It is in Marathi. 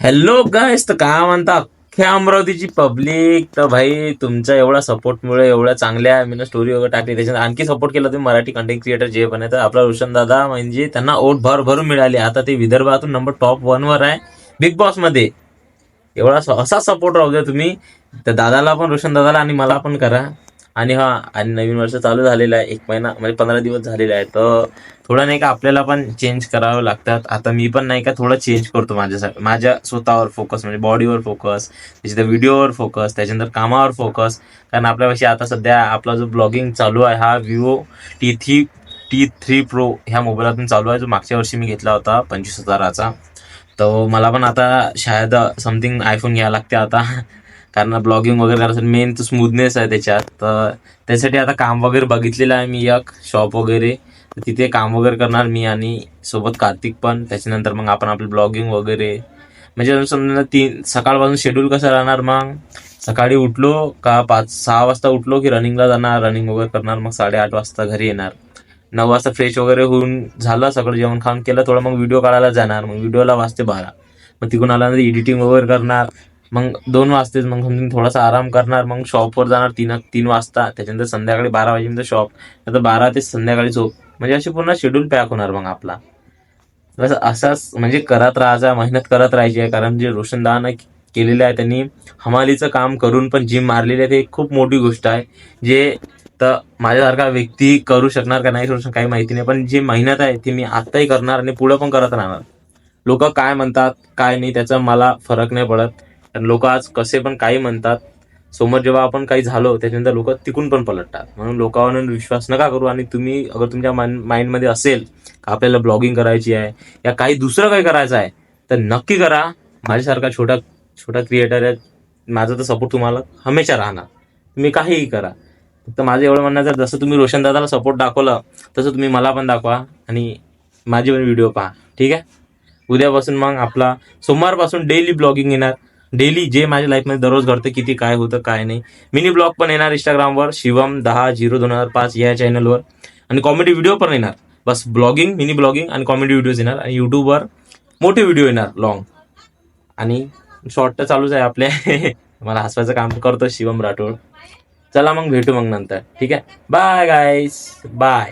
हॅलो गाईस, तर काय म्हणता अख्ख्या अमरावतीची पब्लिक. तर भाई तुमच्या एवढा सपोर्टमुळे एवढ्या चांगल्या मी स्टोरी वगैरे टाकली, त्याच्यात आणखी सपोर्ट केला तुम्ही मराठी कंटेंट क्रिएटर जे पण आहे. तर आपला रोशन दादा म्हणजे त्यांना ओट भरून मिळाली. आता ते विदर्भातून नंबर टॉप 1 वर आहे बिग बॉस मध्ये. एवढा असा सपोर्ट राहू द्या तुम्ही. तर दादाला पण, रोशन दादाला आणि मला पण करा. आणि हा, आणि नवीन वर्ष चालू झालेलं आहे, 1 महिना म्हणजे 15 दिवस झालेले आहे. तर थोडं नाही का आपल्याला पण चेंज करावं लागतात. आता मी पण नाही का थोडं चेंज करतो माझ्या स्वतःवर फोकस, म्हणजे बॉडीवर फोकस, त्याच्यानंतर व्हिडिओवर फोकस, त्याच्यानंतर कामावर फोकस. कारण आपल्यापाशी आता सध्या आपला जो ब्लॉगिंग चालू आहे हा Vivo T3 Pro ह्या मोबाईलातून चालू आहे, जो मागच्या वर्षी मी घेतला होता 25,000चा. तर मला पण आता शायद समथिंग आयफोन घ्यायला लागते आता. कारण ब्लॉगिंग वगैरे करायचं मेन तर स्मूथनेस आहे त्याच्यात. तर त्यासाठी आता काम वगैरे बघितलेलं आहे मी, एक शॉप वगैरे. तर तिथे काम वगैरे करणार मी आणि सोबत कार्तिक पण. त्याच्यानंतर मग आपण आपलं ब्लॉगिंग वगैरे, म्हणजे समजा सकाळपासून शेड्यूल कसं राहणार. मग सकाळी उठलो का 5-6 वाजता उठलो की रनिंगला जाणार, रनिंग वगैरे करणार, मग 8:30 वाजता घरी येणार. 9 वाजता फ्रेश वगैरे होऊन झालं, सगळं जेवण खाऊन केलं, थोडं मग व्हिडिओ काढायला जाणार. मग व्हिडिओला वाजते 12. मग तिकडून आल्यानंतर एडिटिंग वगैरे करणार. मग 2 वाजतेच, मग समजून थोडासा आराम करणार. मग शॉपवर जाणार 3 वाजता. त्याच्यानंतर संध्याकाळी 12 वाजेपर्यंत शॉप, नंतर 12 ते संध्याकाळी झोप. म्हणजे अशी पूर्ण शेड्यूल पॅक होणार मग आपला. बस असाच म्हणजे करत राहायचा, मेहनत करत राहायची आहे. कारण जे रोशनदानं केलेलं आहे, त्यांनी हमालीचं काम करून पण जिम मारलेली आहे, ते एक खूप मोठी गोष्ट आहे. जे तर माझ्यासारखा व्यक्ती करू शकणार का नाही करू शकणार काही माहिती नाही, पण जी मेहनत आहे ती मी आत्ताही करणार आणि पुढे पण करत राहणार. लोक काय म्हणतात काय नाही त्याचा मला फरक नाही पडत. कारण लोक आज कसे पण काही म्हणतात, समोर जेव्हा आपण काही झालो त्याच्यानंतर लोक तिकून पण पलटतात. म्हणून लोकांवर विश्वास नका करू. आणि तुम्ही अगर तुमच्या माइंडमध्ये असेल का आपल्याला ब्लॉगिंग करायची आहे या काही दुसरं काही करायचं आहे, तर नक्की करा. माझ्यासारखा छोटा छोटा क्रिएटर आहे, माझा तर सपोर्ट तुम्हाला हमेशा राहणार. तुम्ही काहीही करा. फक्त माझं एवढं म्हणणं आहे, जसं तुम्ही रोशन दादाला सपोर्ट दाखवलं तसं तुम्ही मला पण दाखवा आणि माझे पण व्हिडिओ पहा. ठीक आहे. उद्यापासून मग आपला सोमवारपासून डेली ब्लॉगिंग येणार. डेली जे माझ्या लाईफमध्ये दररोज घडतं, किती काय होतं काय नाही. मिनी ब्लॉग पण येणार इंस्टाग्रामवर शिवम10-0-2005 या चॅनलवर. आणि कॉमेडी व्हिडिओ पण येणार. बस ब्लॉगिंग, मिनी ब्लॉगिंग आणि कॉमेडी व्हिडिओज येणार. आणि युट्यूबवर मोठे व्हिडिओ येणार लॉंग. आणि शॉर्ट तर चालूच आहे आपले. मला हसवायचं काम करतो शिवम राठोड. चला मग भेटू मग नंतर. ठीक आहे. बाय गाईस, बाय.